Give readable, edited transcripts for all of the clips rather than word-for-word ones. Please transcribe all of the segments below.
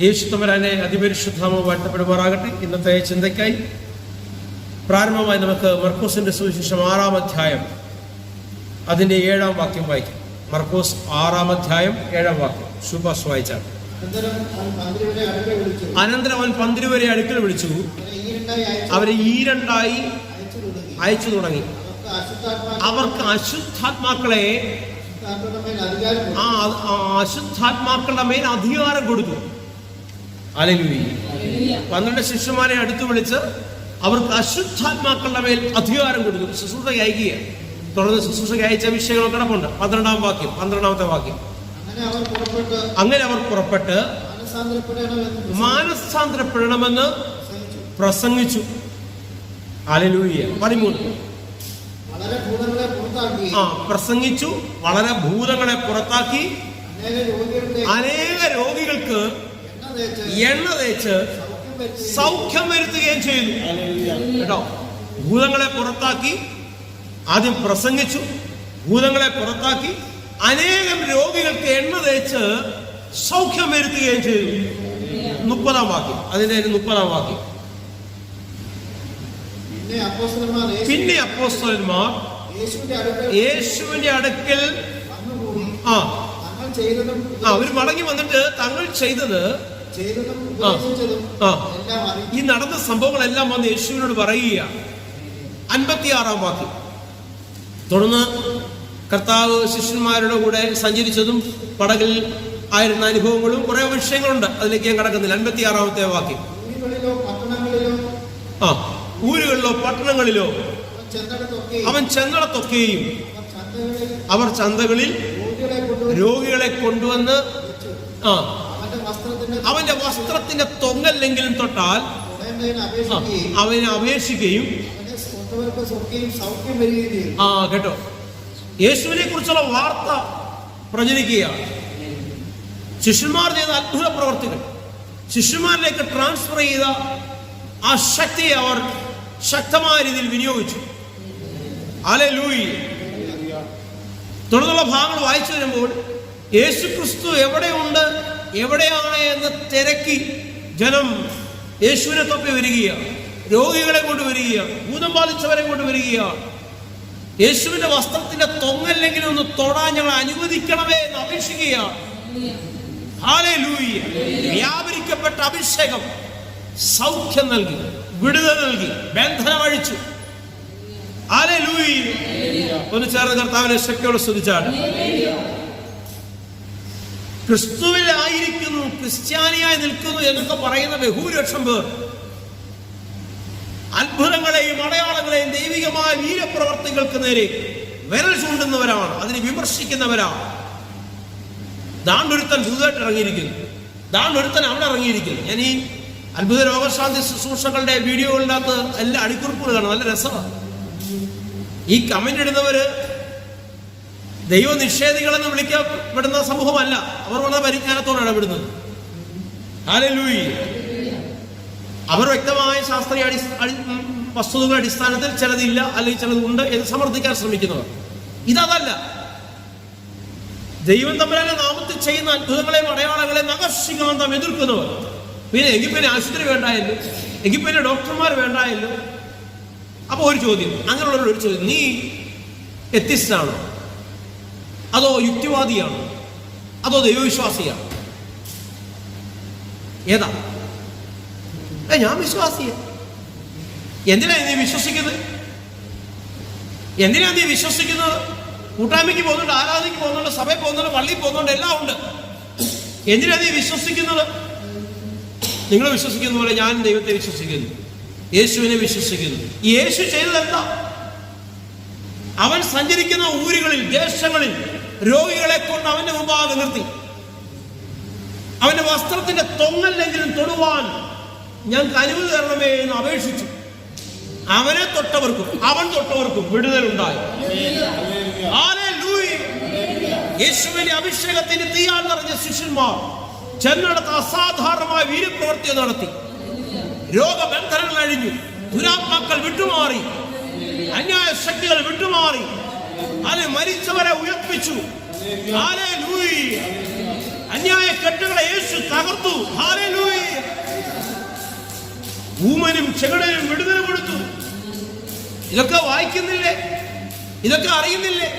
യേശു തമ്പുരാനെ അതിപരിശുദ്ധമോ വാഴ്ത്തപ്പെടുമാറാകട്ടെ. ഇന്നത്തെ ചിന്തയ്ക്കായി പ്രാരംഭമായി നമുക്ക് മർക്കോസിന്റെ സുവിശേഷം 6-ാം അധ്യായം അതിന്റെ 7-ാം വാക്യം വായിക്കാം. മർക്കോസ് 6-ാം അധ്യായം 7-ാം വാക്യം ശുഭാസ് വായിച്ചാണ്. അനന്തരം അവൻ 12 അടുക്കൽ വിളിച്ചു, അവരെ ഈരണ്ടായി അയച്ചു തുടങ്ങി. അവർക്ക് അശുദ്ധാത്മാക്കളുടെ മേൽ അധികാരം കൊടുത്തു. ഹല്ലേലൂയ. 12 ശിഷ്യന്മാരെ അടുത്ത് വിളിച്ച് അവർക്ക് അശുദ്ധാത്മാക്കളുടെ മേൽ അധികാരം കൊടുത്തു. ശുശ്രൂഷയ്ക്ക് അയക്കുക. തുടർന്ന് ശുശ്രൂഷയ്ക്ക് അയച്ച വിഷയങ്ങൾ കിടപ്പുണ്ട്. 12-ാം വാക്യം, 12-ാമത്തെ വാക്യം. അങ്ങനെ അവർ പുറപ്പെട്ട് മാനസാന്തരപ്പെടണമെന്ന് പ്രസംഗിച്ചു. ഹല്ലേലൂയ. 13 പ്രസംഗിച്ചു, വളരെ ഭൂതങ്ങളെ പുറത്താക്കി, അനേക രോഗികൾക്ക് എണ്ണ തേച്ച് സൗഖ്യം വരുത്തുകയും ചെയ്തു. കേട്ടോ, ഭൂതങ്ങളെ പുറത്താക്കി, ആദ്യം പ്രസംഗിച്ചു, ഭൂതങ്ങളെ പുറത്താക്കി, അനേകം രോഗികൾക്ക് എണ്ണ തേച്ച് സൗഖ്യം വരുത്തുകയും ചെയ്തു. 30-ാം വാക്യം, അതിന്റെ 30-ാം വാക്യം. പിന്നെ അപ്പോസ്തലന്മാർ യേശുവിന്റെ അടുക്കൽ അവർ മടങ്ങി വന്നിട്ട് തങ്ങൾ ചെയ്തത് ഈ നടന്ന സംഭവങ്ങളെല്ലാം വന്ന് യേശുവിനോട് പറയുകയാണ്. 56-ാം വാക്യം. തുടർന്ന് കർത്താവ് ശിഷ്യന്മാരുടെ കൂടെ സഞ്ചരിച്ചതും പടകിൽ ആയിരുന്ന അനുഭവങ്ങളും കുറെ വിഷയങ്ങളുണ്ട്, അതിലേക്ക് ഞാൻ കടക്കുന്നില്ല. 56-ാമത്തെ വാക്യം. ഊരുകളിലോ പട്ടണങ്ങളിലോ അവൻ ചെന്നിടത്തൊക്കെയും അവർ ചന്തകളിൽ രോഗികളെ കൊണ്ടുവന്ന് അവന്റെ വസ്ത്രത്തിന്റെ തൊങ്ങല്ലെങ്കിലും തൊട്ടാൽ അവനെ അപേക്ഷിക്കുകയും കേട്ടോ, യേശുവിനെ കുറിച്ചുള്ള വാർത്ത പ്രചരിക്കുകയാണ്. ശിഷ്യന്മാർ ചെയ്ത അത്ഭുത പ്രവർത്തികൾ, ശിഷ്യന്മാരിലേക്ക് ട്രാൻസ്ഫർ ചെയ്ത ആ ശക്തിയെ അവർ ശക്തമായ രീതിയിൽ വിനിയോഗിച്ചു. ഹല്ലേലൂയ. തുടർന്നുള്ള ഭാഗങ്ങൾ വായിച്ചു വരുമ്പോൾ യേശു ക്രിസ്തു എവിടെയുണ്ട്, എവിടെയാണ് എന്ന് തിരക്കി ജനം യേശുവിനെ തപ്പി വരികയാണ്. രോഗികളെ കൊണ്ടുവരികയാണ്, ഭൂതം ബാധിച്ചവരെ കൊണ്ടുവരികയാണ്. യേശുവിന്റെ വസ്ത്രത്തിന്റെ തൊങ്ങല്ലെങ്കിലും ഒന്ന് തൊടാൻ ഞങ്ങൾ അനുവദിക്കണമേ എന്ന് അപേക്ഷിക്കുകയാണ്. ഹല്ലേലൂയ. വ്യാപരിക്കപ്പെട്ട അഭിഷേകം സൗഖ്യം നൽകി, വിടുതൽ നൽകി, ബന്ധനം അഴിച്ചു. ഹല്ലേലൂയ. ഒന്ന് ചേർന്ന് കർത്താവിനെ ശക്തിയോടെ സ്തുതിച്ചാണ്. ക്രിസ്തുവിലായിരിക്കുന്നു, ക്രിസ്ത്യാനിയായി നിൽക്കുന്നു എന്നൊക്കെ പറയുന്ന ബഹുഭൂരിപക്ഷം പേർ അത്ഭുതങ്ങളെയും അടയാളങ്ങളെയും ദൈവികമായ വീരപ്രവർത്തികൾക്ക് നേരെ വിരൽ ചൂണ്ടുന്നവരാണ്, അതിനെ വിമർശിക്കുന്നവരാണ്. ദാണ്ടൊരുത്തൻ പുതുതായിട്ട് ഇറങ്ങിയിരിക്കുന്നു, ദാണ്ടൊരുത്തൻ അവിടെ ഇറങ്ങിയിരിക്കുന്നു. ഞാൻ ഈ അത്ഭുത രോഗശാന്തി ശുശ്രൂഷകളുടെ വീഡിയോകളിനകത്ത് എല്ലാ അടിക്കുറിപ്പുകൾ കാണും, നല്ല രസമാണ്. ഈ കമന്റ് ഇടുന്നവര് ദൈവനിഷേധികളെന്ന് വിളിക്കപ്പെടുന്ന സമൂഹമല്ല, അവർ വളരെ പരിജ്ഞാനത്തോടെ ഇടപെടുന്നത്. ഹല്ലേലൂയ. അവർ വ്യക്തമായ ശാസ്ത്രീയ വസ്തുതകളുടെ അടിസ്ഥാനത്തിൽ ചിലതില്ല അല്ലെങ്കിൽ ചിലതുണ്ട് എന്ന് സമർത്ഥിക്കാൻ ശ്രമിക്കുന്നവർ. ഇതല്ല, ദൈവം തമ്പുരാന്റെ നാമത്തിൽ ചെയ്യുന്ന അത്ഭുതങ്ങളെയും അടയാളങ്ങളെയും നഖശിഖാന്തം എതിർക്കുന്നവർ. എങ്കിൽ പിന്നെ ആശുപത്രി വേണ്ടായല്ലോ, എങ്കിൽ പിന്നെ ഡോക്ടർമാർ വേണ്ടായല്ലോ. അപ്പൊ ഒരു ചോദ്യം, അങ്ങനെയുള്ളൊരു ചോദ്യം, നീ എത്തിസ്റ്റാണോ, അതോ യുക്തിവാദിയാണോ, അതോ ദൈവവിശ്വാസിയാണോ? ഏതാ? ഞാൻ വിശ്വാസിയാ. എന്തിനാ നീ വിശ്വസിക്കുന്നത്? എന്തിനാ നീ വിശ്വസിക്കുന്നത്? കൂട്ടായ്മയ്ക്ക് പോകുന്നുണ്ട്, ആരാധനയ്ക്ക് പോകുന്നുണ്ട്, സഭയിൽ പോകുന്നുണ്ട്, പള്ളിയിൽ പോകുന്നുണ്ട്, എല്ലാം ഉണ്ട്. എന്തിനാ നീ വിശ്വസിക്കുന്നത്? നിങ്ങൾ വിശ്വസിക്കുന്ന പോലെ ഞാൻ ദൈവത്തെ വിശ്വസിക്കുന്നു, യേശുവിനെ വിശ്വസിക്കുന്നു. യേശു ചെയ്തതെന്താ? അവൻ സഞ്ചരിക്കുന്ന ഊരുകളിൽ, ദേശങ്ങളിൽ രോഗികളെ കൊണ്ട് അവന്റെ മുമ്പാകെ നിർത്തി. അവന്റെ വസ്ത്രത്തിന്റെ തൊങ്ങല്ലെങ്കിലും തൊടുവാൻ ഞങ്ങൾക്ക് അനുമതി തരണമേ എന്ന് അപേക്ഷിച്ചു. അവനെ തൊട്ടവർക്കും അവൻ തൊട്ടവർക്കും വിടുതലുണ്ടായി. ഹല്ലേലൂയ. യേശുവിന്റെ അഭിഷേകത്തിന് തീയാൽ നിറഞ്ഞ ശിഷ്യന്മാർ ചെന്നിടത്ത് അസാധാരണമായ വീരപ്രവൃത്തി നടത്തി. രോഗബന്ധനങ്ങൾ അഴിഞ്ഞു, ദുരാത്മാക്കൾ വിട്ടുമാറി, അന്യായ ശക്തികൾ വിട്ടുമാറി, അത് മരിച്ചവരെ ഉയർപ്പിച്ചു. ഹല്ലേലൂയ. അന്യായ കെട്ടുകളെ യേശു തകർത്തു. ഹല്ലേലൂയ. ഊമനും ചെകിടനും വിടുതല കൊടുത്തു. ഇതൊക്കെ വായിക്കുന്നില്ലേ? ഇതൊക്കെ അറിയുന്നില്ലേ?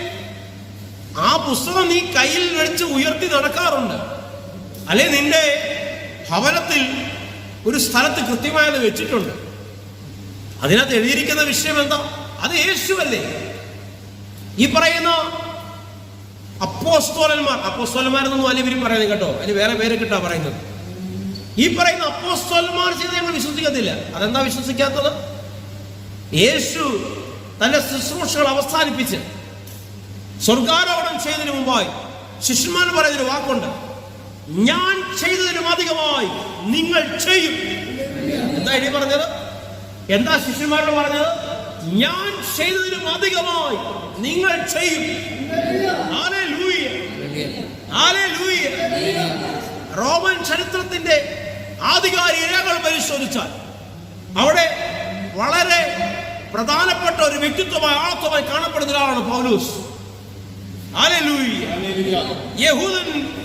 ആ പുസ്തകം നീ കയ്യിൽ വെച്ച് ഉയർത്തി നടക്കാറുണ്ട് അല്ലെ? നിന്റെ ഭവനത്തിൽ ഒരു സ്ഥലത്ത് കൃത്യമായത് വെച്ചിട്ടുണ്ട്. അതിനകത്ത് എഴുതിയിരിക്കുന്ന വിഷയം എന്താ? അത് യേശുവല്ലേ. ഈ പറയുന്ന അപ്പോസ്തലന്മാരെന്നൊന്നും അല്ല ഇവരും പറയുന്നത് കേട്ടോ, അതിന് വേറെ പേര് കിട്ടാ പറയുന്നത്. ഈ പറയുന്ന അപ്പോസ്തലന്മാർ ചെയ്ത് ഞങ്ങൾ വിശ്വസിക്കത്തില്ല. അതെന്താ വിശ്വസിക്കാത്തത്? യേശു തന്റെ ശുശ്രൂഷകൾ അവസാനിപ്പിച്ച് സ്വർഗാരോഹണം ചെയ്തതിനു മുമ്പായി ശിഷ്യന്മാർ പറയുന്നൊരു വാക്കുണ്ട്, ഞാൻ ചെയ്തതിനും അധികമായി നിങ്ങൾ ചെയ്യും. എന്താ ഇനി പറഞ്ഞത്? എന്താ ശിഷ്യന്മാരോട് പറഞ്ഞത്? ഞാൻ ചെയ്തതിനും അധികമായി നിങ്ങൾ ചെയ്യും. Hallelujah, hallelujah. റോമൻ ചരിത്രത്തിന്റെ ആധികാരിക രേഖകൾ പരിശോധിച്ചാൽ അവിടെ വളരെ പ്രധാനപ്പെട്ട ഒരു വ്യക്തിത്വമായി ആളത്വമായി കാണപ്പെടുന്ന ഒരാളാണ് പൗലോസ്. ഹല്ലേലൂയ.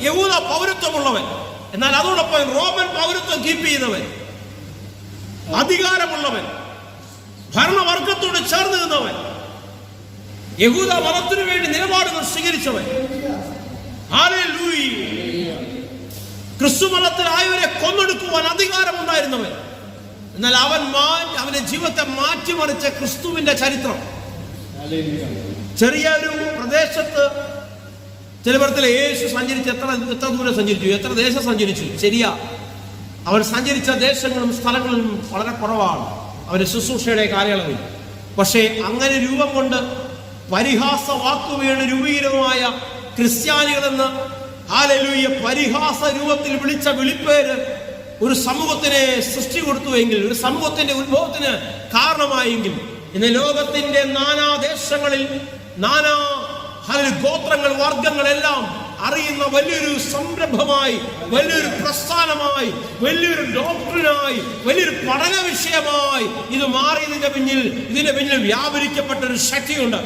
യഹൂദ പൗരത്വമുള്ളവൻ, എന്നാൽ അതോടൊപ്പം റോമൻ പൗരത്വം കീപ്പ് ചെയ്യുന്നവൻ, അധികാരമുള്ളവൻ, ഭരണവർഗത്തോട് ചേർന്ന് നിന്നവൻ, യഹൂദ മതത്തിനു വേണ്ടി നിലപാടുകൾ സ്വീകരിച്ചവൻ. ഹല്ലേലൂയ. ക്രിസ്തു മതത്തിലായവരെ കൊന്നൊടുക്കുവാൻ അധികാരമുണ്ടായിരുന്നവൻ. എന്നാൽ അവന്റെ ജീവിതത്തെ മാറ്റിമറിച്ച ക്രിസ്തുവിന്റെ ചരിത്രം. ചെറിയൊരു പ്രദേശത്ത് ചിലയിടത്തിൽ യേശു സഞ്ചരിച്ച് എത്ര ദൂരം സഞ്ചരിച്ചു, എത്ര ദേശം സഞ്ചരിച്ചു? ശരിയാ, അവർ സഞ്ചരിച്ച ദേശങ്ങളും സ്ഥലങ്ങളും വളരെ കുറവാണ് അവരുടെ ശുശ്രൂഷയുടെ കാലയളവിൽ. പക്ഷേ അങ്ങനെ രൂപം കൊണ്ട് പരിഹാസ വാക്കുവേണ് രൂപീകരമായ ക്രിസ്ത്യാനികളെന്ന് ഹല്ലേലൂയ പരിഹാസ രൂപത്തിൽ വിളിച്ച വിളിപ്പേര് ഒരു സമൂഹത്തിനെ സൃഷ്ടി കൊടുത്തുവെങ്കിൽ, ഒരു സമൂഹത്തിന്റെ ഉത്ഭവത്തിന് കാരണമായെങ്കിൽ, ഇന്ന് ലോകത്തിന്റെ നാനാ ദേശങ്ങളിൽ നാനാ ഗോത്രങ്ങൾ വർഗങ്ങളെല്ലാം അറിയുന്ന വലിയൊരു സംരംഭമായി, വലിയൊരു പ്രസ്ഥാനമായി, വലിയൊരു ഡോക്ടറിനായി, വലിയൊരു പഠന വിഷയമായി ഇത് മാറിയതിന്റെ പിന്നിൽ വ്യാപരിക്കപ്പെട്ട ഒരു ശക്തിയുണ്ട്.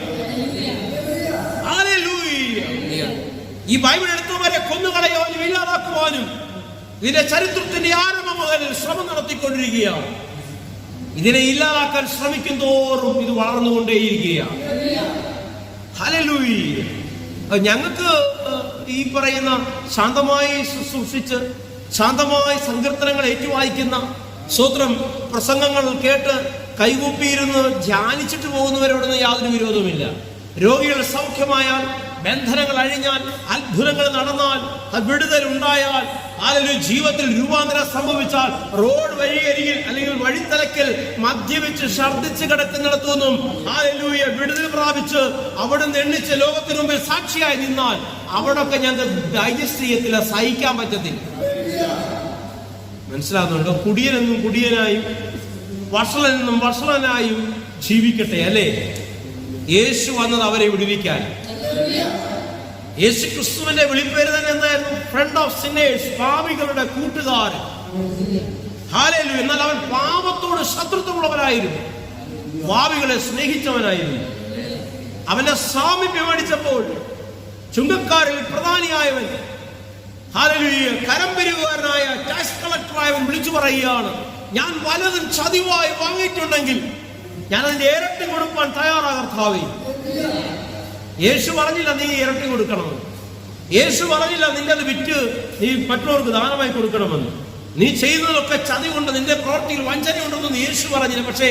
ഈ ബൈബിൾ എടുത്തവരെ കൊന്നുകളയാനും ഇല്ലാതാക്കുവാനും ഇതിന്റെ ചരിത്രത്തിന്റെ ആരംഭം മുതൽ ശ്രമം നടത്തിക്കൊണ്ടിരിക്കുകയാണ്. ഇതിനെ ഇല്ലാതാക്കാൻ ശ്രമിക്കും തോറും ഇത് വളർന്നുകൊണ്ടേയിരിക്കുകയാണ്. ഹല്ലേലൂയ. ഞങ്ങൾക്ക് ഈ പറയുന്ന ശാന്തമായി ശുശ്രൂഷിച്ച് ശാന്തമായി സങ്കീർത്തനങ്ങൾ ഏറ്റുവായിക്കുന്ന സ്വത്രം പ്രസംഗങ്ങൾ കേട്ട് കൈകൂപ്പിയിരുന്ന് ധ്യാനിച്ചിട്ട് പോകുന്നവരോടൊന്നും യാതൊരു വിരോധവുമില്ല. രോഗികൾ സൗഖ്യമായാൽ, ബന്ധനങ്ങൾ അഴിഞ്ഞാൽ, അത്ഭുതങ്ങൾ നടന്നാൽ, വിടുതൽ ഉണ്ടായാൽ, അല്ലെങ്കിൽ ജീവിതത്തിൽ രൂപാന്തരം സംഭവിച്ചാൽ, റോഡ് വഴിയരികിൽ അല്ലെങ്കിൽ വഴിത്തലക്കൽ മദ്യപിച്ച് ഛർദ്ദിച്ച് കിടക്കുന്നിടത്തുനിന്നും ഹല്ലേലൂയ വിടുതൽ പ്രാപിച്ച് അവിടുന്ന് എണ്ണിച്ച് ലോകത്തിന് മുമ്പിൽ സാക്ഷിയായി നിന്നാൽ അവിടൊക്കെ ഞങ്ങൾക്ക് ഡൈജസ്റ്റ് ചെയ്യത്തില്ല, സഹിക്കാൻ പറ്റത്തില്ല. മനസ്സിലാകുന്നുണ്ടോ? കുടിയനെന്നും കുടിയനായും വഷളനെന്നും വഷളനായും ജീവിക്കട്ടെ, അല്ലേ? യേശു വന്നത് അവരെ വിടുവിക്കാൻ. യേശു ക്രിസ്തുവിന്റെ വിളിപ്പേര് തന്നെ എന്തായിരുന്നു? ഫ്രണ്ട് ഓഫ് സിന്നേഴ്സ്, പാപികളുടെ കൂട്ടുകാരൻ. ഹല്ലേലൂയ. എന്നാൽ അവൻ പാപത്തോട് ശത്രുത്വമുള്ളവനായിരുന്നു, പാപികളെ സ്നേഹിച്ചവനായിരുന്നു. അവന്റെ സാമീപ്യം അടിച്ചപ്പോൾ ചുങ്കക്കാരിൽ പ്രധാനിയായവൻ, ഹല്ലേലൂയ, കരംപിരിവുകാരനായ ടാക്സ് കളക്ടറായവൻ വിളിച്ചു പറയുകയാണ്, ഞാൻ വലതും ചതിവായി വാങ്ങിയിട്ടുണ്ടെങ്കിൽ ഞാൻ അതിന്റെ ഇരട്ടി കൊടുക്കാൻ തയ്യാറാ കർത്താവേ. യേശു പറഞ്ഞില്ല നീ ഇരട്ടി കൊടുക്കണമെന്ന്. യേശു പറഞ്ഞില്ല നിന്റെ അത് വിറ്റ് നീ മറ്റുള്ളവർക്ക് ദാനമായി കൊടുക്കണമെന്ന്. നീ ചെയ്യുന്നതൊക്കെ ചതി കൊണ്ട്, നിന്റെ പ്രവൃത്തിയിൽ വഞ്ചനയുണ്ടെന്ന് യേശു പറഞ്ഞില്ല. പക്ഷേ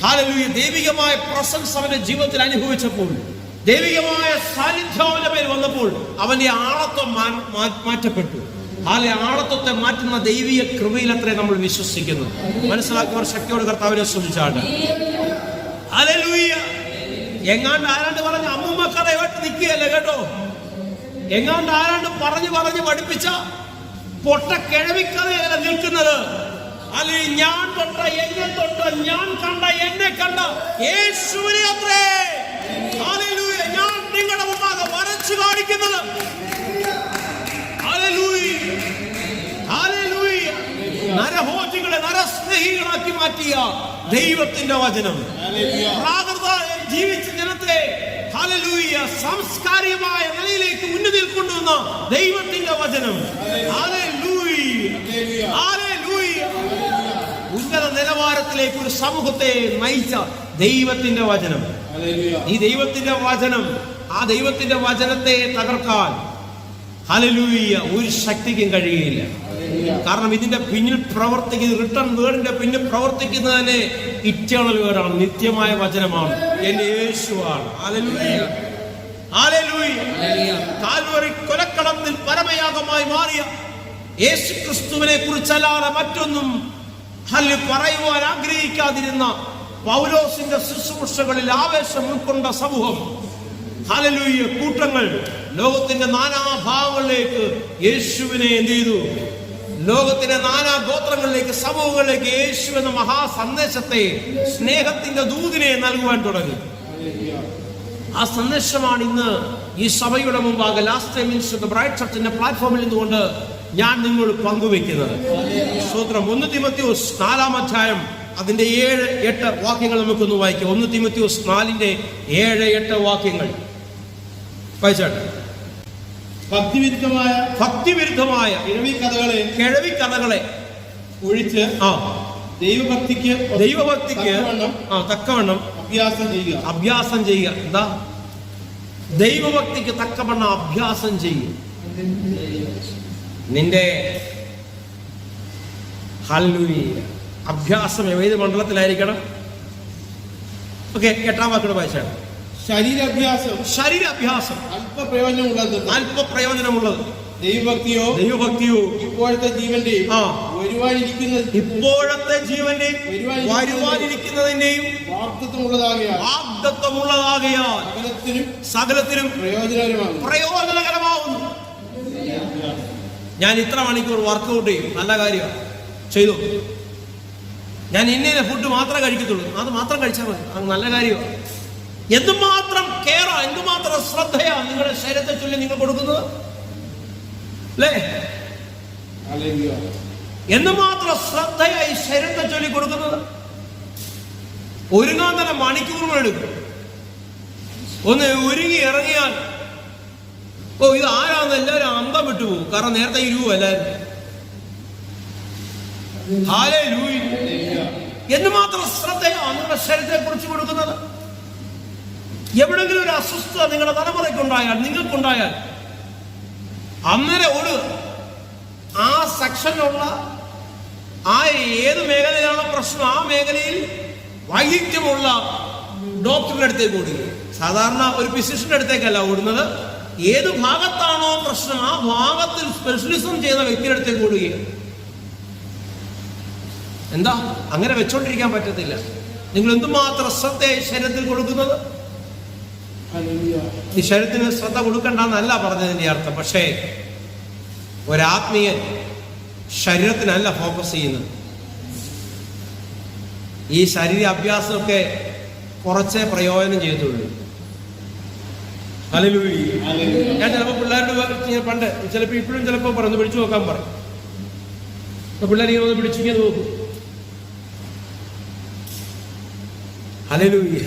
ഹല്ലേലൂയ, ദൈവികമായ പ്രസൻസ് അവന്റെ ജീവിതത്തിൽ അനുഭവിച്ചപ്പോൾ, ദൈവികമായ സാന്നിധ്യം അവന്റെ പേര് വന്നപ്പോൾ അവന്റെ ആളത്വം മാറ്റപ്പെട്ടു. ആളത്വത്തെ മാറ്റുന്ന ദൈവിക കൃപയിൽ അത്രേ നമ്മൾ വിശ്വസിക്കുന്നു. മനസ്സിലാക്കിയവർ ശക്തിയോട് കർത്താവിനെ സ്തുതിച്ചാട്ടെ. ഹല്ലേലൂയ. എങ്ങാണ്ട് ആരാണ്ട് പറഞ്ഞ അമ്മൂമ്മ കഥയായിട്ട് നിൽക്കുകയല്ല കേട്ടോ. എങ്ങാണ്ട് ആരാണ്ട് പറഞ്ഞു പഠിപ്പിച്ച പൊട്ട കിഴവിക്കഥയല്ല നിൽക്കുന്നത്. അല്ലെങ്കിൽ ഞാൻ തൊട്ട, എന്നെ തൊട്ട, ഞാൻ കണ്ട, എന്നെ കണ്ട യേശുവിനെ അത്രേ ഹല്ലേലൂയ ഞാൻ നിങ്ങളുടെ മുമ്പാകെ വരച്ചു കാണിക്കുന്നത്. Hallelujah, hallelujah. നരഭോജികളെ നരസ്നേഹികളാക്കി മാറ്റിയ ദൈവത്തിന്റെ വചനം, ജീവിച്ച ജനത്തെ ഹല്ലേലൂയ സാംസ്കാരികമായ നിലയിലേക്ക് ഉന്നതിയിൽ കൊണ്ടുവന്ന ദൈവത്തിന്റെ വചനം. ഉന്നത നിലവാരത്തിലേക്ക് ഒരു സമൂഹത്തെ നയിച്ച ദൈവത്തിന്റെ വചനം. ഈ ദൈവത്തിന്റെ വചനം, ആ ദൈവത്തിന്റെ വചനത്തെ തകർക്കാൻ ഹല്ലേലൂയ ഒരു ശക്തിക്കും കഴിയുകയില്ല. കാരണം ഇതിന്റെ പിന്നിൽ പ്രവർത്തിക്കുന്ന, റിട്ടേൺ വേർഡിന്റെ പിന്നിൽ പ്രവർത്തിക്കുന്നത് തന്നെ ഇറ്റേണൽ വേർഡാണ്, നിത്യമായ വചനമാണ്, എന്റെ യേശുവാണ്. Hallelujah, hallelujah. കാൽവറി കൊലക്കളത്തിൽ പരമയാഗമായി മാറിയ യേശു ക്രിസ്തുവിനെ കുറിച്ചല്ലാതെ മറ്റൊന്നും പറയുവാൻ ആഗ്രഹിക്കാതിരുന്ന പൗലോസിന്റെ ശുശ്രൂഷകളിൽ ആവേശം ഉൾക്കൊണ്ട സമൂഹം, ഹല്ലേലൂയ, കൂട്ടങ്ങൾ ലോകത്തിന്റെ നാനാഭാഗങ്ങളിലേക്ക് യേശുവിനെ എന്ത് ചെയ്തു? ലോകത്തിന്റെ നാനാ ഗോത്രങ്ങളിലേക്ക്, സമൂഹങ്ങളിലേക്ക് യേശു എന്ന മഹാസന്ദേശത്തെ, സ്നേഹത്തിന്റെ ദൂതിനെ നൽകുവാൻ തുടങ്ങി. ആ സന്ദേശമാണ് ഇന്ന് ഈ സഭയുടെ മുമ്പാകെ ലാസ്റ്റ് ടൈം മിനിസ്റ്റർ ബ്രൈറ്റ് ചർച്ചിന്റെ പ്ലാറ്റ്ഫോമിൽ നിന്നുകൊണ്ട് ഞാൻ നിങ്ങൾ പങ്കുവെക്കുന്നത്. സ്തോത്രം. 1 തീമോഥെയോസ് 4-ാം അധ്യായം അതിന്റെ 7-8 വാക്യങ്ങൾ നമുക്കൊന്ന് വായിക്കാം. 1 തീമോഥെയോസ് 4-ന്റെ 7-8 വാക്യങ്ങൾ വായിച്ചാട്ടെ. ഭക്തിവിരുദ്ധമായ കിഴവിക്കഥകളെ ഒഴിച്ച് ദൈവഭക്തിക്ക് തക്കവണ്ണം അഭ്യാസം ചെയ്യുക. എന്താ? ദൈവഭക്തിക്ക് തക്കവണ്ണം അഭ്യാസം ചെയ്യുക. നിന്റെ ഹല്ലേലൂയ അഭ്യാസം ഏത് മണ്ഡലത്തിലായിരിക്കണം? ഓക്കെ, 8-ാം വാക്യം വായിച്ചാണ്. ശരീരാഭ്യാസം അല്പപ്രയോജനമുള്ളത്. ദൈവഭക്തിയോ ഇപ്പോഴത്തെ ജീവന്റെയും വരുവാനിരിക്കുന്നതിന്റെയും വാഗ്ദത്തമുള്ളതാകയാൽ സകലത്തിനും പ്രയോജനകരമാവുന്നു. ഞാൻ ഇത്ര മണിക്കൂർ വർക്കൗട്ട് ചെയ്യും, നല്ല കാര്യമാണ്, ചെയ്തു. ഞാൻ ഇന്ന ഫുഡ് മാത്രമേ കഴിക്കത്തുള്ളൂ, അത് മാത്രം കഴിച്ചാൽ മതി, അത് നല്ല കാര്യമാണ്. എന്തുമാത്രം കെയറാ, എന്തുമാത്രം ശ്രദ്ധയാ നിങ്ങളുടെ ശരീരത്തെ ചൊല്ലി നിങ്ങൾ കൊടുക്കുന്നത്, അല്ലേ? എന്തുമാത്രം ശ്രദ്ധയായി ശരീരത്തെ ചൊല്ലി കൊടുക്കുന്നത്. ഒരുങ്ങാൻ തന്നെ മണിക്കൂറുകൾ എടുക്കും. ഒന്ന് ഒരുങ്ങി ഇറങ്ങിയാൽ ഇത് ആരാന്ന് എല്ലാവരും അന്തം വിട്ടുപോകും. കാരണം നേരത്തെ ഇരുവോ എല്ലാവരും. ഹല്ലേലൂയ. എന്തുമാത്രം ശ്രദ്ധയാ നിങ്ങളുടെ ശരീരത്തെ കുറിച്ച് കൊടുക്കുന്നത്. എവിടെങ്കിലും ഒരു അസ്വസ്ഥത നിങ്ങളുടെ തലമുറയ്ക്കുണ്ടായാൽ, നിങ്ങൾക്കുണ്ടായാൽ അന്നേരം ഓടുക. ആ സെക്ഷനിലുള്ള ആ ഏത് മേഖലയിലാണ് പ്രശ്നം, ആ മേഖലയിൽ വൈദഗ്ധ്യമുള്ള ഡോക്ടറുടെ അടുത്തേക്ക് ഓടുക. സാധാരണ ഒരു ഫിസിഷ്യന്റെ അടുത്തേക്കല്ല ഓടുന്നത്. ഏത് ഭാഗത്താണോ പ്രശ്നം ആ ഭാഗത്തിൽ സ്പെഷ്യലിസം ചെയ്ത വ്യക്തിയുടെ അടുത്തേക്ക് ഓടുകയാണ്. എന്താ അങ്ങനെ വെച്ചോണ്ടിരിക്കാൻ പറ്റത്തില്ല. നിങ്ങൾ എന്തുമാത്രം ശ്രദ്ധയായി ശരീരത്തിൽ കൊടുക്കുന്നത്. ഈ ശരീരത്തിന് ശ്രദ്ധ കൊടുക്കണ്ടെന്നല്ല പറഞ്ഞതിന്റെ അർത്ഥം. പക്ഷേ ഒരാത്മീയൻ ശരീരത്തിനല്ല ഫോക്കസ് ചെയ്യുന്നത്. ഈ ശരീര അഭ്യാസമൊക്കെ കുറച്ചേ പ്രയോജനം ചെയ്തുള്ളൂ. ഹല്ലേലൂയ. ഞാൻ ചിലപ്പോൾ പിള്ളേരോട് പണ്ട് ചിലപ്പോൾ ഇപ്പോഴും ചിലപ്പോൾ പറഞ്ഞു പിടിച്ചു നോക്കാൻ പറയും. പിള്ളേർ ഇങ്ങനെ ഒന്ന് പിടിച്ചിങ്ങനെ നോക്കും. ഹല്ലേലൂയ.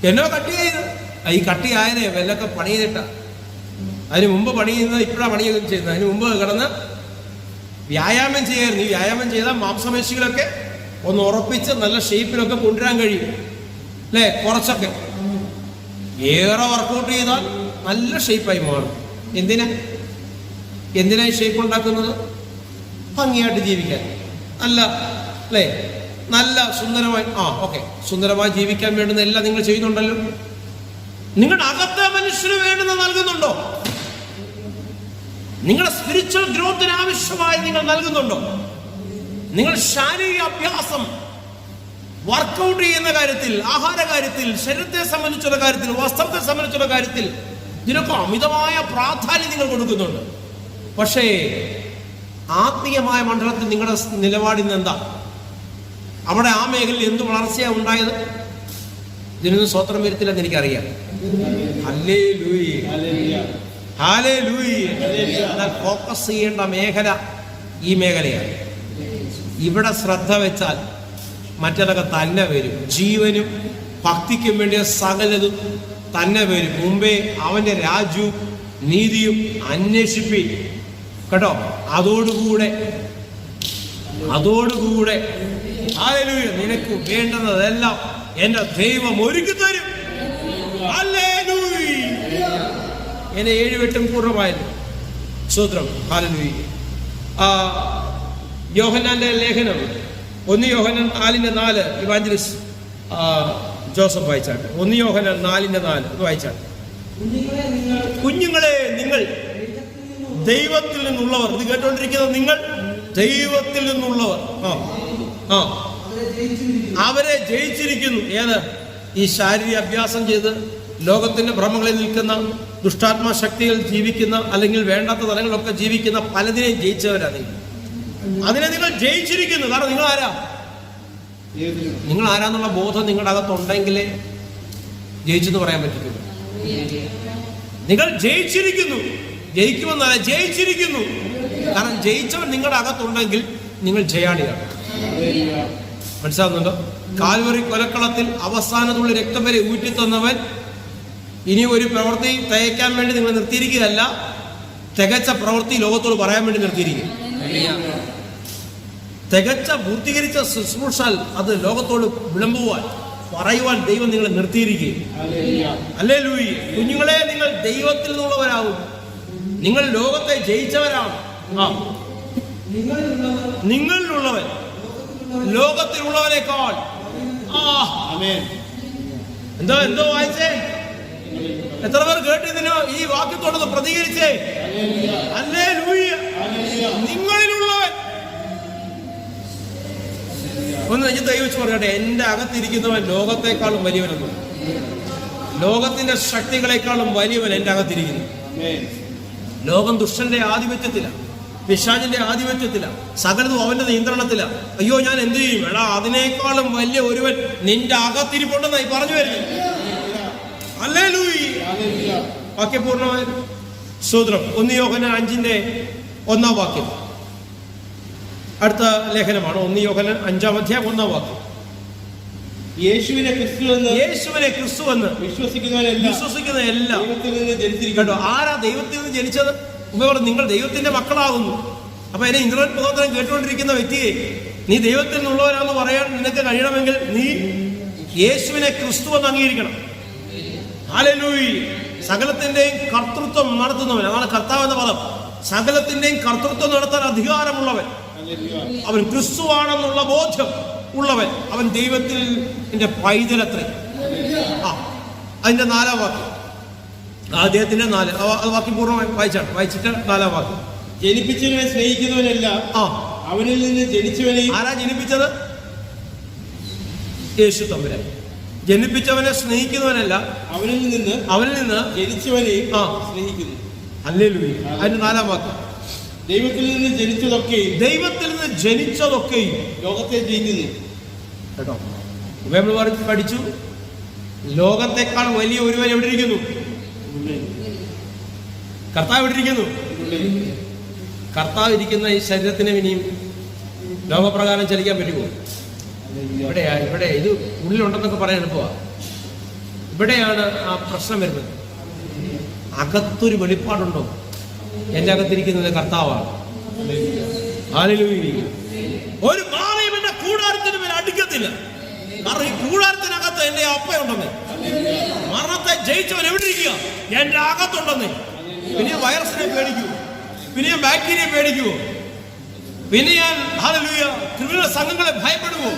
എന്നോ കട്ട് ചെയ്ത് ഈ കട്ടിയായതേ വല്ലൊക്കെ പണി ചെയ്തിട്ട. അതിന് മുമ്പ് പണി ചെയ്യുന്നത് ഇപ്പോഴാണ് പണി ചെയ്യുന്നത്. അതിന് മുമ്പ് കിടന്ന് വ്യായാമം ചെയ്യായിരുന്നു. ഈ വ്യായാമം ചെയ്താൽ മാംസപേശികളൊക്കെ ഒന്ന് ഉറപ്പിച്ച് നല്ല ഷേപ്പിലൊക്കെ കൊണ്ടുവരാൻ കഴിയും, അല്ലേ? കുറച്ചൊക്കെ. ഏറെ വർക്കൗട്ട് ചെയ്താൽ നല്ല ഷേപ്പായി മാറും. എന്തിനാ ഈ ഷേപ്പ് ഉണ്ടാക്കുന്നത്? ഭംഗിയായിട്ട് ജീവിക്കാൻ, നല്ല, അല്ലേ? നല്ല സുന്ദരമായി ഓക്കെ സുന്ദരമായി ജീവിക്കാൻ വേണ്ടുന്ന എല്ലാം നിങ്ങൾ ചെയ്യുന്നുണ്ടല്ലോ. നിങ്ങളുടെ അകത്തെ മനുഷ്യന് വേണ്ടുന്ന നൽകുന്നുണ്ടോ? നിങ്ങളുടെ സ്പിരിച്വൽ ഗ്രോത്തിന് ആവശ്യമായി നിങ്ങൾ നൽകുന്നുണ്ടോ? നിങ്ങൾ ശാരീരിക അഭ്യാസം വർക്കൗട്ട് ചെയ്യുന്ന കാര്യത്തിൽ, ആഹാര കാര്യത്തിൽ, ശരീരത്തെ സംബന്ധിച്ചുള്ള കാര്യത്തിൽ, വസ്ത്രത്തെ സംബന്ധിച്ചുള്ള കാര്യത്തിൽ ഇതിനൊക്കെ അമിതമായ പ്രാധാന്യം നിങ്ങൾ കൊടുക്കുന്നുണ്ട്. പക്ഷേ ആത്മീയമായ മണ്ഡലത്തിൽ നിങ്ങളുടെ നിലപാടിൽ നിന്ന് എന്താ? അവിടെ ആ മേഖലയിൽ എന്ത് വളർച്ചയാണ് ഉണ്ടായത്? ഇതിനൊന്നും സ്വത്രം വരുത്തില്ലെന്ന് എനിക്കറിയാം. Hallelujah, hallelujah. എന്നാൽ ഫോക്കസ് ചെയ്യേണ്ട മേഖല ഈ മേഖലയാണ്. ഇവിടെ ശ്രദ്ധ വെച്ചാൽ മറ്റതൊക്കെ തന്നെ വരും. ജീവനും ഭക്തിക്കും വേണ്ടിയ സകലതും തന്നെ വരും. മുമ്പേ അവന്റെ രാജ്യവും നീതിയും അന്വേഷിപ്പി. കേട്ടോ, അതോടുകൂടെ ഹല്ലേലൂയ നിനക്ക് വേണ്ടുന്നതെല്ലാം എന്റെ ദൈവം ഒരുക്കി തരും. ഹല്ലേലൂയ. എന്നെ 7 വെട്ടും പൂർണ്ണമായല്ലോ. സ്തോത്രം. ഹല്ലേലൂയ. യോഹന്നാന്റെ ലേഖനം 1 യോഹന്നാൻ 4:4 ഇവാഞ്ചലിസ്റ്റ് ജോസഫ് വായിച്ചാട്ടെ. 1 യോഹന്നാൻ 4:4 വായിച്ചാട്ടെ. കുഞ്ഞുങ്ങളെ, നിങ്ങൾ ദൈവത്തിൽ നിന്നുള്ളവർ. ഇത് കേട്ടോണ്ടിരിക്കുന്നത് നിങ്ങൾ ദൈവത്തിൽ നിന്നുള്ളവർ. അവരെ ജയിച്ചിരിക്കുന്നു. ഏത്? ഈ ശാരീരിക അഭ്യാസം ചെയ്ത് ലോകത്തിന്റെ ഭ്രമങ്ങളിൽ നിൽക്കുന്ന ദുഷ്ടാത്മ ശക്തികൾ ജീവിക്കുന്ന, അല്ലെങ്കിൽ വേണ്ടാത്ത തലങ്ങളിലൊക്കെ ജീവിക്കുന്ന പലതിനെയും ജയിച്ചവരാണ്. അതിനെ നിങ്ങൾ ജയിച്ചിരിക്കുന്നു. കാരണം നിങ്ങൾ ആരാന്നുള്ള ബോധം നിങ്ങളുടെ അകത്തുണ്ടെങ്കിലേ ജയിച്ചെന്ന് പറയാൻ പറ്റത്തില്ല. നിങ്ങൾ ജയിച്ചിരിക്കുന്നു. ജയിക്കുമെന്നല്ല, ജയിച്ചിരിക്കുന്നു. കാരണം ജയിച്ചവൻ നിങ്ങളുടെ അകത്തുണ്ടെങ്കിൽ നിങ്ങൾ ജയാളിയാണ്. മനസ്സിലാവുന്നുണ്ടോ? കാൽവറി കൊലക്കളത്തിൽ അവസാനത്തുള്ള രക്തം വരെ ഊറ്റിത്തന്നവൻ ഇനി ഒരു പ്രവൃത്തി തയ്ക്കാൻ വേണ്ടി നിങ്ങൾ നിർത്തിയിരിക്കുകയല്ല, തികച്ച പ്രവൃത്തി ലോകത്തോട് പറയാൻ വേണ്ടി നിർത്തിയിരിക്കുക. തികച്ച പൂർത്തീകരിച്ച ശുശ്രൂഷ അത് ലോകത്തോട് വിളമ്പുവാൻ പറയുവാൻ ദൈവം നിങ്ങളെ നിർത്തിയിരിക്കുക. ഹല്ലേലൂയ. കുഞ്ഞുങ്ങളെ, നിങ്ങൾ ദൈവത്തിൽ നിന്നുള്ളവരാകും. നിങ്ങൾ ലോകത്തെ ജയിച്ചവരാണ്. നിങ്ങളിലുള്ളവൻ ലോകത്തിലുള്ളവനേക്കാൾ. എന്തോ വായിച്ചേ? എത്ര പേർ കേട്ടിതിനോ ഈ വാക്യത്തോടൊന്ന് പ്രതികരിച്ചേ? ഹല്ലേലൂയ. നിങ്ങളിലുള്ളവൻ. ഒന്ന് നെഞ്ചത്ത് കൈവച്ച് പറയട്ടെ, എന്റെ അകത്തിരിക്കുന്നവൻ ലോകത്തെക്കാളും വലിയവനെന്ന്. ലോകത്തിന്റെ ശക്തികളെക്കാളും വലിയവൻ എന്റെ അകത്തിരിക്കുന്നു. ലോകം ദുഷ്ടന്റെ ആധിപത്യത്തിലാണ്, പിശാചിന്റെ ആധിപത്യത്തിലാണ്, സകലതും അവന്റെ നിയന്ത്രണത്തിലാണ്. അയ്യോ, ഞാൻ എന്ത് ചെയ്യും? എടാ, അതിനേക്കാളും വലിയ ഒരുവൻ നിന്റെ അകത്തിരിപ്പുണ്ടെന്നായി പറഞ്ഞു വരുന്നു. ഹല്ലേലൂയ. വാക്യപൂർണ്ണമായ സ്തോത്രം. 1 യോഹന്നാൻ 5:1 അടുത്ത ലേഖനമാണ്. 1 യോഹന്നാൻ 5:1 യേശുവിനെ ക്രിസ്തു എന്ന് വിശ്വസിക്കുന്ന എല്ലാം കേട്ടോ. ആരാ ദൈവത്തിൽ നിന്ന് ജനിച്ചത്? നിങ്ങൾ ദൈവത്തിന്റെ മക്കളാകുന്നു. അപ്പൊ എന്നെ ഇന്റർനെറ്റ് മുഖാന്തരം കേട്ടുകൊണ്ടിരിക്കുന്ന വ്യക്തിയെ, നീ ദൈവത്തിൽ നിന്നുള്ളവരാന്ന് പറയാൻ നിനക്ക് കഴിയണമെങ്കിൽ നീ യേശുവിനെ ക്രിസ്തു എന്ന് അംഗീകരിക്കണം. ഹല്ലേലൂയ. സകലത്തിന്റെയും കർത്തൃത്വം നടത്തുന്നവൻ, അതാണ് കർത്താവ് എന്ന പദം. സകലത്തിന്റെയും കർത്തൃത്വം നടത്താൻ അധികാരമുള്ളവൻ അവൻ ക്രിസ്തുവാണെന്നുള്ള ബോധ്യം ഉള്ളവൻ. അവൻ ദൈവത്തിൽ പൈതലത്രേ. അതിന്റെ 4-ാം വാക്യം, അദ്ദേഹത്തിന്റെ 4 വാക്യം പൂർണ്ണമായി വായിച്ചിട്ട് 4-ാം വാക്യം. ജനിപ്പിച്ചവനെ സ്നേഹിക്കുന്നവനെല്ലാം അവനിൽ നിന്ന് ജനിച്ചവനെയും. ആരാ ജനിപ്പിച്ചത്? യേശു തമ്പുരാൻ. ജനിപ്പിച്ചവനെ സ്നേഹിക്കുന്നവനല്ല, അവനിൽ നിന്ന് ജനിച്ചവനെയും സ്നേഹിക്കുന്നു. ഹല്ലേലൂയ. അതിന്റെ 4-ാം വാക്യം. ദൈവത്തിൽ നിന്ന് ജനിച്ചതൊക്കെയും ലോകത്തെ ജയിക്കുന്നു. കേട്ടോ, നമ്മൾ പഠിച്ചു, ലോകത്തെക്കാൾ വലിയ ഒരുവൻ എവിടെ ഇരിക്കുന്നു? കർത്താവ് എവിടെ ഇരിക്കുന്നു? കർത്താവ് ഇരിക്കുന്ന ഈ ശരീരത്തിന് ഇനിയും ലോകപ്രകാരം ചലിക്കാൻ പറ്റുമോ? ഇവിടെ ഇത് ഉള്ളിലുണ്ടെന്നൊക്കെ പറയാൻ എളുപ്പമാ. ഇവിടെയാണ് ആ പ്രശ്നം വരുന്നത്. അകത്തൊരു വെളിപ്പാടുണ്ടോ? എന്റെ അകത്തിരിക്കുന്നത് കർത്താവാണ്. ഹല്ലേലൂയ. ഒരു മാറിയും എന്റെ കൂടാരത്തിന് മേൽ അടിക്കത്തില്ല. കാരണം ഈ കൂടാരത്തിനകത്ത് എന്റെ അപ്പയുണ്ടെന്ന്. മരണത്തെ ജയിച്ചവൻ എവിടെ ഇരിക്കുക? എന്റെ അകത്തുണ്ടെന്ന്. പിന്നെ വൈറസിനെ പേടിക്കൂ? പിന്നെ ഞാൻ ബാക്ടീരിയ പേടിക്കുവോ? പിന്നെ ഞാൻ ഹല്ലേലൂയ ക്രിമിനൽ സംഘങ്ങളെ ഭയപ്പെടുവോ?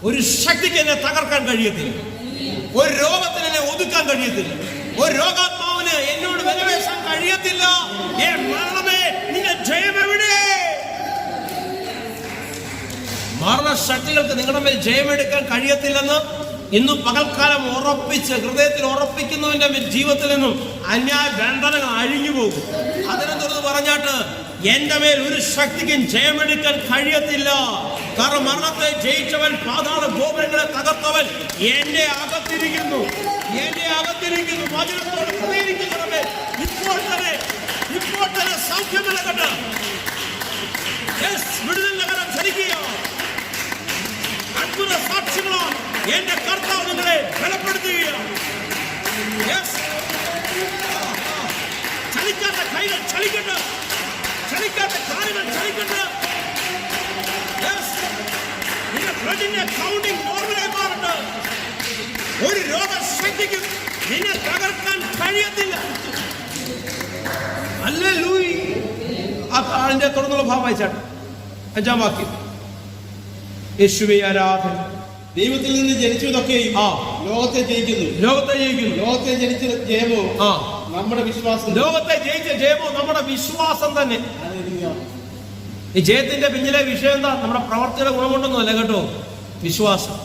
ഒരു ശക്തിക്ക് എന്നെ തകർക്കാൻ കഴിയത്തില്ല. ഒരു രോഗത്തിന് എന്നെ ഒതുക്കാൻ കഴിയത്തില്ല. ഒരു രോഗാത്മാവിന് എന്നോട് വിലപേശാൻ കഴിയത്തില്ല. മരണമേ, നിന്റെ ജയം എവിടെ? മരണശക്തികൾക്ക് നിങ്ങളുടെ മേൽ ജയമെടുക്കാൻ കഴിയത്തില്ലെന്ന് ഇന്ന് പകൽക്കാലം ഉറപ്പിച്ച് ഹൃദയത്തിൽ ഉറപ്പിക്കുന്നവന്റെ ജീവിതത്തിൽ നിന്നും അന്യായ ബന്ധനങ്ങൾ അഴിഞ്ഞു പോകും. അതിനെന്തൊരു പറഞ്ഞാട്ട് എന്റെ മേൽ ഒരു ശക്തിക്കും ജയമെടുക്കാൻ കഴിയത്തില്ല. കാരണം മരണത്തെ ജയിച്ചവൻ, പാതാള ഗോപുരങ്ങളെ തകർത്തവൻ എന്റെ അകത്തിരിക്കുന്നു. വചനത്തോട് പ്രതികരിക്കുന്നവരെ ഇപ്പോൾ തന്നെ സൗഖ്യം നൽകട്ടെ. വിടുതൽ നഗരം ചലിക്കുക. അത്ഭുത സാക്ഷ്യങ്ങളാൽ എന്റെ കർത്താവ് നിങ്ങളെ ബലപ്പെടുത്തുകയാണ്. ചലിക്കട്ടെ, ചലിക്കാത്ത കാര്യങ്ങൾ ചലിക്കട്ടെ. നിന്റെ ബ്ലഡിന്റെ കൗണ്ടിങ് നോർമലായി മാറട്ടെ. ഒരു രോഗശക്തിക്കും നിന്നെ തകർക്കാൻ കഴിയത്തില്ല. ഹല്ലേലൂയ. അതിന്റെ തുടർന്നുള്ള ഭാഗം വായിച്ചാട്ടെ, 5-ാം വാക്യം. യേശുവേ ആരാധന. ദൈവത്തിൽ നിന്ന് ജനിച്ചതൊക്കെയും ലോകത്തെ ജയിക്കുന്നു. ലോകത്തെ ജയിക്കുന്നു. ലോകത്തെ ജനിച്ച ജയമോ നമ്മുടെ വിശ്വാസം. ലോകത്തെ ജയിച്ച ജയമോ നമ്മുടെ വിശ്വാസം തന്നെ. ഈ ജയത്തിന്റെ പിന്നിലെ വിഷയം എന്താ? നമ്മുടെ പ്രവർത്തിയുടെ ഗുണം കൊണ്ടൊന്നുമല്ല കേട്ടോ, വിശ്വാസം.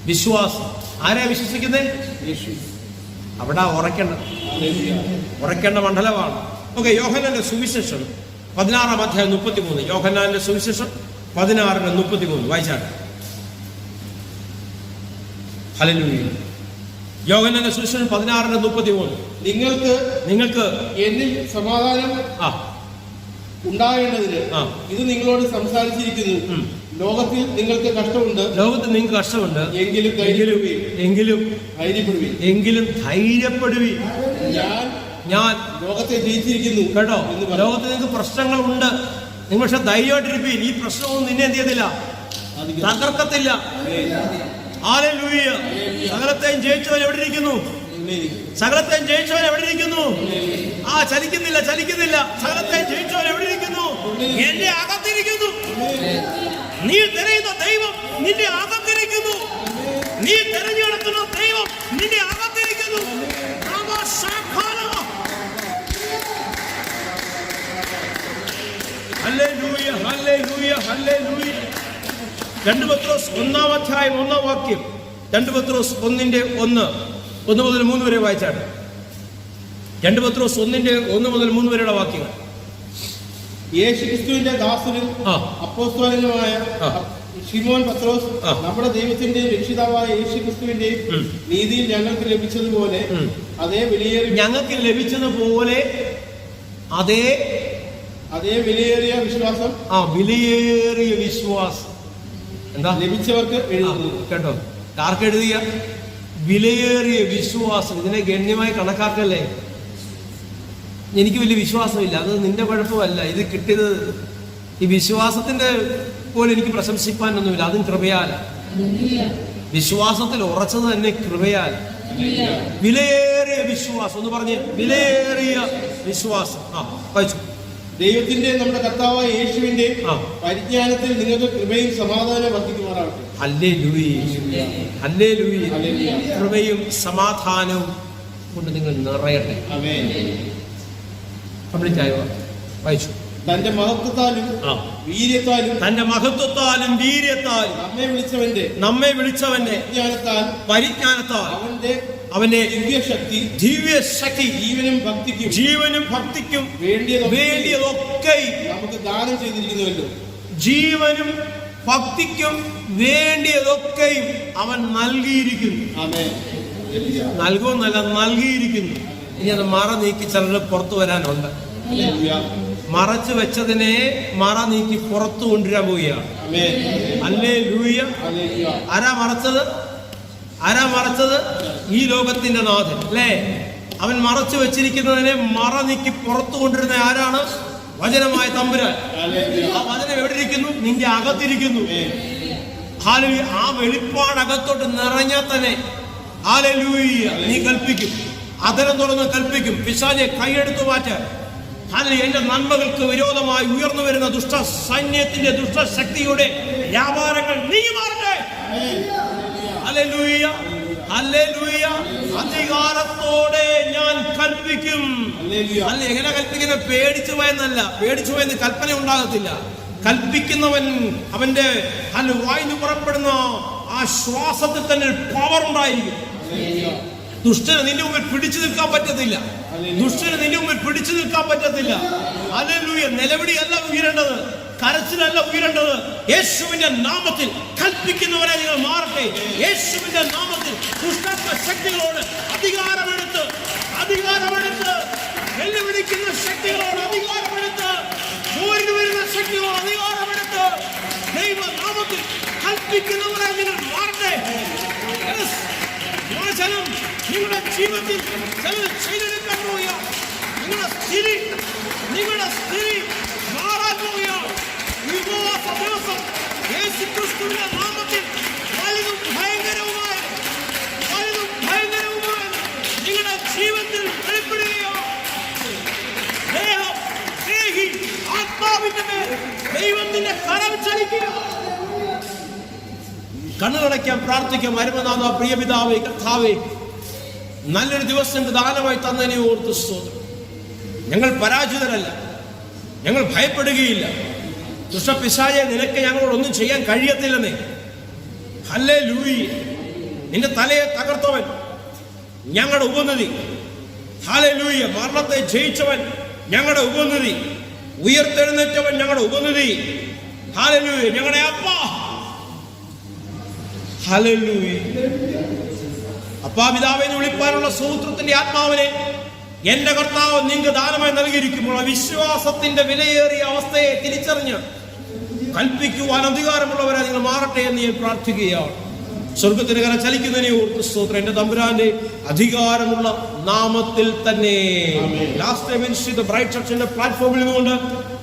വിശ്വാസം. ആരെയാ വിശ്വസിക്കുന്നേ? അവിടെ ഉറക്കേണ്ട മണ്ഡലമാണ്. ഓക്കെ, യോഹന്നാന്റെ സുവിശേഷം 16-ാം അധ്യായം 33. യോഹന്നാന്റെ സുവിശേഷം 16:33 വായിച്ചാട്ടെ. ഹല്ലേലൂയ. യോഹന്നാന്റെ സുവിശേഷം 16:33. നിങ്ങൾക്ക് എന്നിൽ സമാധാനം ഉണ്ടാകേണ്ടതിന് ഇത് നിങ്ങളോട് സംസാരിച്ചിരിക്കുന്നു. ലോകത്തിൽ നിങ്ങൾക്ക് കഷ്ടമുണ്ട്. എങ്കിലും ധൈര്യപ്പെടുവീൻ. ഞാൻ ലോകത്തെ ജയിച്ചിരിക്കുന്നു. കേട്ടോ, ലോകത്തിൽ നിങ്ങൾക്ക് പ്രശ്നങ്ങളുണ്ട്, നിങ്ങൾ പക്ഷെ ധൈര്യമായിട്ടിരിപ്പീൻ. ഈ പ്രശ്നമൊന്നും നിന്നെ എന്ത് ചെയ്തില്ല, തകർക്കത്തില്ല. ഹല്ലേലൂയ. സകലത്തെയും ജയിച്ചവൻ എവിടെ ഇരിക്കുന്നു? സകലത്തെയും ജയിച്ചവൻ എവിടെ ഇരിക്കുന്നു? ചലിക്കുന്നില്ല. സകലത്തെയും ജയിച്ചവൻ എവിടെ ഇരിക്കുന്നു? എന്റെ അകത്തിരിക്കുന്നു. നീ തിരയുന്ന ദൈവം നിന്റെ അകത്തിരിക്കുന്നു. നീ തിരഞ്ഞെടുക്കുന്ന ദൈവം നിന്റെ അകത്തിരിക്കുന്നു. Hallelujah, hallelujah, hallelujah. 2 പത്രോസ് 1-ാം അധ്യായം 1-ാം വാക്യം. 2 പത്രോസ് 1:1 മുതൽ 3 വരെ വായിച്ചാട്ടെ. 2 പത്രോസ് 1:1 മുതൽ 3 വരെയുള്ള വാക്യങ്ങൾ. യേശുക്രിസ്തുവിന്റെ ദാസനും അപ്പോസ്തലനുമായ ശിമോൻ പത്രോസ് നമ്മുടെ ദൈവത്തിന്റെയും രക്ഷിതാവായ യേശുക്രിസ്തുവിന്റെയും നീതിയിൽ ഞങ്ങൾക്ക് ലഭിച്ചതുപോലെ അതേ വിലയേറിയ വിശ്വാസം വിലയേറിയ വിശ്വാസം എന്താ ലഭിച്ചവർക്ക് എഴുതുന്നു. കേട്ടോ, ആർക്ക് എഴുതിയ? വിലയേറിയ വിശ്വാസം. ഇതിനെ ഗണ്യമായി കണക്കാക്കല്ലേ. എനിക്ക് വലിയ വിശ്വാസമില്ല, അത് നിന്റെ കുഴപ്പമല്ല. ഇത് കിട്ടിയത് ഈ വിശ്വാസത്തിന്റെ പോലെ എനിക്ക് പ്രശംസിപ്പാനൊന്നുമില്ല, അതും കൃപയാല. വിശ്വാസത്തിൽ ഉറച്ചത് തന്നെ കൃപയാൽ. വിലയേറിയ വിശ്വാസം എന്ന് പറഞ്ഞ്, വിലയേറിയ വിശ്വാസം. വായിച്ചു. ദൈവത്തിന്റെ നമ്മുടെ കർത്താവായ യേശുവിന്റെ പരിജ്ഞാനത്തിൽ നിങ്ങൾക്ക് കൃപയും സമാധാനവും വർദ്ധിക്കുമാറാകട്ടെ. Hallelujah, hallelujah. കൃപയും സമാധാനവും കൊണ്ട് നിങ്ങൾ നിറയട്ടെ. ആമേൻ. കംപ്ലീറ്റ് ആയോ? വായിച്ചു. തന്റെ മഹത്വത്താലും വീര്യത്താലും നമ്മെ വിളിച്ചവന്റെ പരിജ്ഞാനത്താൽ അവന്റെ ദിവ്യശക്തി ജീവനും ഭക്തിക്കും വേണ്ടിയതൊക്കെ നമുക്ക് ദാനം ചെയ്തിരിക്കുന്നുവല്ലോ. ജീവനും ഭക്തിക്കും വേണ്ടിയതൊക്കെയും അവൻ നൽകിയിരിക്കുന്നു. നൽകുമെന്നല്ല, നൽകിയിരിക്കുന്നു. ഇനി അത് മറ നീക്കി ചിലർ പുറത്തു വരാനുണ്ട്. മറച്ചു വെച്ചതിനെ മറ നീക്കി പുറത്തു കൊണ്ടുവരാൻ പോവുകയാണ്. ഹല്ലേലൂയ. ആരാ മറച്ചത്? ഈ ലോകത്തിന്റെ നാഥൻ അല്ലേ? അവൻ മറച്ചു വെച്ചിരിക്കുന്നതിനെ മറ നീക്കി പുറത്തു കൊണ്ടിരുന്ന ആരാണ്? വചനമായ തമ്പുരാൻ. ആ വചനം എവിടെ ഇരിക്കുന്നു? നിന്റെ അകത്തിരിക്കുന്നു. ഹല്ലേലൂയ. ആ വെളിപ്പാടകത്തോട്ട് നിറഞ്ഞാൽ തന്നെ ഹല്ലേലൂയ നീ കൽപ്പിക്കും. അതരം തുറന്ന് കൽപ്പിക്കും. പിശാചെ കൈയെടുത്തു മാറ്റാൻ. എന്റെ നന്മകൾക്ക് വിരോധമായി ഉയർന്നു വരുന്ന ദുഷ്ട സൈന്യത്തിന്റെ ദുഷ്ടശക്തിയുടെ വ്യാപാരങ്ങൾ നീങ്ങി മാറട്ടെ. Hallelujah, hallelujah. അധികാരത്തോടെ ഞാൻ കൽപ്പിക്കും. അല്ല, എങ്ങനെ കൽപ്പിക്കുന്നത്? പേടിച്ചു പോയെന്നല്ല. പേടിച്ചു പോയെന്ന് കൽപ്പന ഉണ്ടാകത്തില്ല. കൽപ്പിക്കുന്നവൻ അവന്റെ വായിന്ന് പുറപ്പെടുന്ന ആ ശ്വാസത്തിൽ തന്നെ പവർ ഉണ്ടായിരിക്കും. ദുഷ്ടന് നിന്റെ മുമ്പിൽ പിടിച്ചു നിൽക്കാൻ പറ്റത്തില്ല. ഹല്ലേലൂയ. നിലവിളിയല്ല ഉയരേണ്ടത്, കരച്ചിലല്ല ഉയരേണ്ടത്. യേശുവിന്റെ നാമത്തിൽ കൽപ്പിക്കുന്നവരെ നിങ്ങൾ മാറട്ടെ. യേശുവിന്റെ നാമത്തിൽ ദുഷ്ടാത്മ ശക്തികളോട് അധികാരമെടുത്ത് വെല്ലുവിളിക്കുന്ന ശക്തികളോട് അധികാരമെടുത്ത് പോരിന് വരുന്ന ശക്തികളോട് അധികാരമെടുത്ത് ദൈവനാമത്തിൽ കൽപ്പിക്കുന്നവരെ നിങ്ങൾ മാറട്ടെ. നിങ്ങളുടെ ജീവിതത്തിൽ ചെയ്തെടുക്കാൻ പോവുക. നിങ്ങളുടെ സ്ഥിതി മാറാൻ പോവുകയാണ്. ഈ ഉപവാസ ദിവസം യേശുക്രിസ്തുവിന്റെ നാമത്തിൽ വലുതും ഭയങ്കരവുമായ നിങ്ങളുടെ ജീവിതത്തിൽ വെളിപ്പെടുകയാണ്. ആത്മാവിന്റെ മേൽ ദൈവത്തിന്റെ കരം ചലിക്കുക. കണ്ണുകളടയ്ക്കാൻ പ്രാർത്ഥിക്കാം. അരുമനാഥ, പ്രിയ പിതാവേ, കർത്താവേ, നല്ലൊരു ദിവസം ദാനമായി തന്നതിനെ ഓർത്ത് സ്തോത്രം. ഞങ്ങൾ പരാജിതരല്ല, ഞങ്ങൾ ഭയപ്പെടുകയില്ല. ദുഷ്ടപിശാചേ, നിനക്ക് ഞങ്ങളോടൊന്നും ചെയ്യാൻ കഴിയത്തില്ലെന്നേ. ഹല്ലേലൂയ. നിന്റെ തലയെ തകർത്തവൻ ഞങ്ങളുടെ ഉപനിധി. ഹല്ലേലൂയ. മരണത്തെ ജയിച്ചവൻ ഞങ്ങളുടെ ഉപനിധി. ഉയർത്തെഴുന്നേറ്റവൻ ഞങ്ങളുടെ ഉപനിധി. ഹല്ലേലൂയ. ഞങ്ങളുടെ അപ്പ. ഹല്ലേലൂയ. അപ്പാ പിതാവേ എന്ന് വിളിപ്പാനുള്ള സൂത്രത്തിന്റെ ആത്മാവിനെ എന്റെ കർത്താവ് നിങ്ങൾക്ക് ദാനമായി നൽകിയിരിക്കുമ്പോൾ വിശ്വാസത്തിന്റെ വിലയേറിയ അവസ്ഥയെ തിരിച്ചറിഞ്ഞ് കൽപ്പിക്കുവാൻ അധികാരമുള്ളവരെ നിങ്ങൾ മാറട്ടെ എന്ന് ഞാൻ പ്രാർത്ഥിക്കുകയാണ്. സ്വർഗത്തിന് കര ചലിക്കുന്നതിനെ ഓർത്ത് സ്തോത്രം. എന്റെ തമ്പുരാന്റെ അധികാരമുള്ള നാമത്തിൽ തന്നെ. ലാസ്റ്റ് മിനിസ്ട്രി ബ്രൈറ്റ് ചർച്ചിന്റെ പ്ലാറ്റ്ഫോമിൽ നിന്നുകൊണ്ട്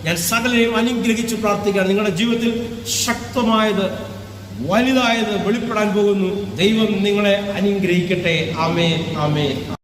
ഞാൻ സകലരെയും അനുഗ്രഹിച്ച് പ്രാർത്ഥിക്കുകയാണ്. നിങ്ങളുടെ ജീവിതത്തിൽ ശക്തമായത്, വലുതായത് വെളിപ്പെടാൻ പോകുന്നു. ദൈവം നിങ്ങളെ അനുഗ്രഹിക്കട്ടെ. ആമേൻ, ആമേൻ.